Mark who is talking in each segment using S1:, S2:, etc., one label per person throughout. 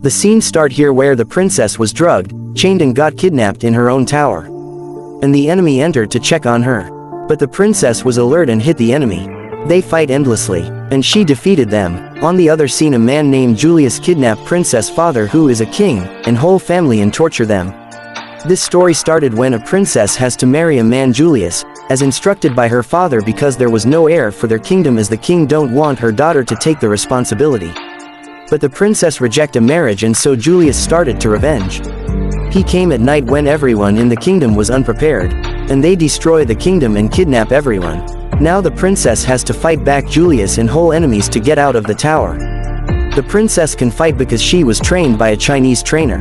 S1: The scene start here where the princess was drugged, chained and got kidnapped in her own tower. And the enemy entered to check on her. But the princess was alert and hit the enemy. They fight endlessly, and she defeated them. On the other scene, a man named Julius kidnapped princess' father, who is a king, and whole family, and torture them. This story started when a princess has to marry a man, Julius, as instructed by her father, because there was no heir for their kingdom, as the king don't want her daughter to take the responsibility. But the princess reject a marriage, and so Julius started to revenge. He came at night when everyone in the kingdom was unprepared, and they destroy the kingdom and kidnap everyone. Now the princess has to fight back Julius and whole enemies to get out of the tower. The princess can fight because she was trained by a Chinese trainer.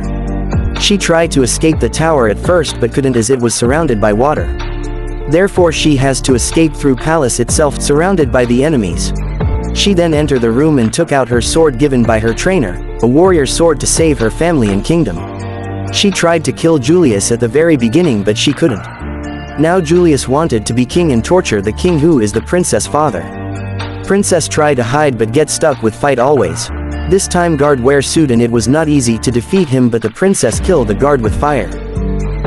S1: She tried to escape the tower at first but couldn't, as it was surrounded by water. Therefore she has to escape through palace itself, surrounded by the enemies. She then entered the room and took out her sword given by her trainer, a warrior sword, to save her family and kingdom. She tried to kill Julius at the very beginning, but she couldn't. Now Julius wanted to be king and torture the king, who is the princess' father. Princess tried to hide but get stuck with fight always. This time guard wear suit, and it was not easy to defeat him, but the princess killed the guard with fire.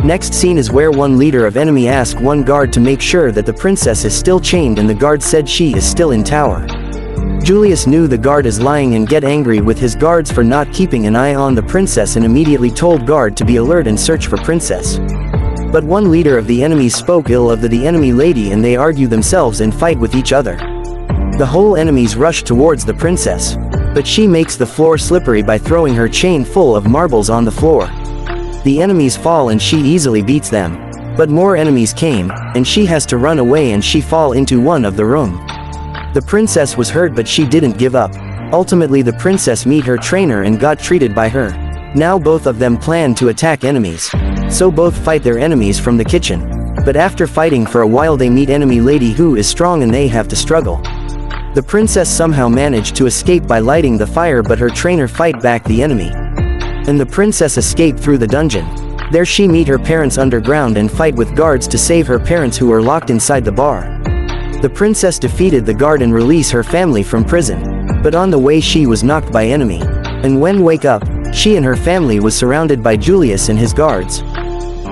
S1: Next scene is where one leader of enemy asked one guard to make sure that the princess is still chained, and the guard said she is still in tower. Julius knew the guard is lying and get angry with his guards for not keeping an eye on the princess, and immediately told guard to be alert and search for princess. But one leader of the enemies spoke ill of the enemy lady, and they argue themselves and fight with each other. The whole enemies rush towards the princess, but she makes the floor slippery by throwing her chain full of marbles on the floor. The enemies fall and she easily beats them. But more enemies came, and she has to run away, and she fall into one of the room. The princess was hurt, but she didn't give up. Ultimately the princess meet her trainer and got treated by her. Now both of them plan to attack enemies. So both fight their enemies from the kitchen. But after fighting for a while they meet enemy lady, who is strong, and they have to struggle. The princess somehow managed to escape by lighting the fire, but her trainer fight back the enemy. And the princess escaped through the dungeon. There she meet her parents underground and fight with guards to save her parents, who are locked inside the bar. The princess defeated the guard and release her family from prison. But on the way she was knocked by enemy. And when wake up, she and her family was surrounded by Julius and his guards.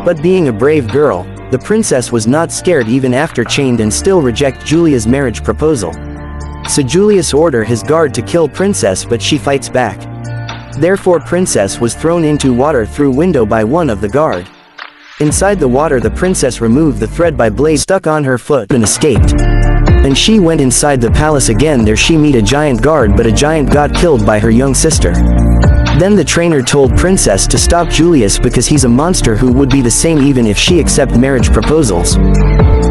S1: But being a brave girl, the princess was not scared even after chained, and still reject Julia's marriage proposal. So Julius order his guard to kill princess, but she fights back. Therefore princess was thrown into water through window by one of the guard. Inside the water the princess removed the thread by blade stuck on her foot and escaped. And she went inside the palace again. There she meet a giant guard, but a giant got killed by her young sister. Then the trainer told princess to stop Julius because he's a monster who would be the same even if she accept marriage proposals.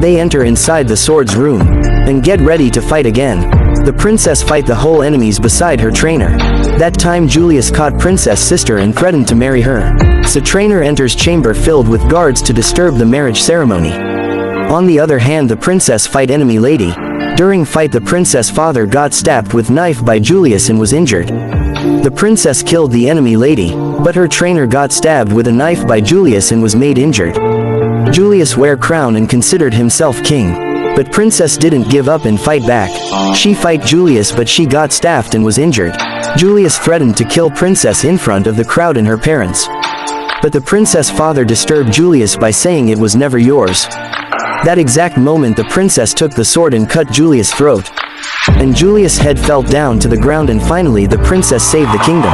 S1: They enter inside the swords room and get ready to fight again. The princess fight the whole enemies beside her trainer. That time Julius caught princess' sister and threatened to marry her. So trainer enters chamber filled with guards to disturb the marriage ceremony. On the other hand the princess fight enemy lady. During fight the princess' father got stabbed with knife by Julius and was injured. The princess killed the enemy lady, but her trainer got stabbed with a knife by Julius and was made injured. Julius wear crown and considered himself king. But princess didn't give up and fight back. She fight Julius, but she got stabbed and was injured. Julius threatened to kill princess in front of the crowd and her parents. But the princess' father disturbed Julius by saying it was never yours. That exact moment the princess took the sword and cut Julius' throat. And Julius' head fell down to the ground, and finally the princess saved the kingdom.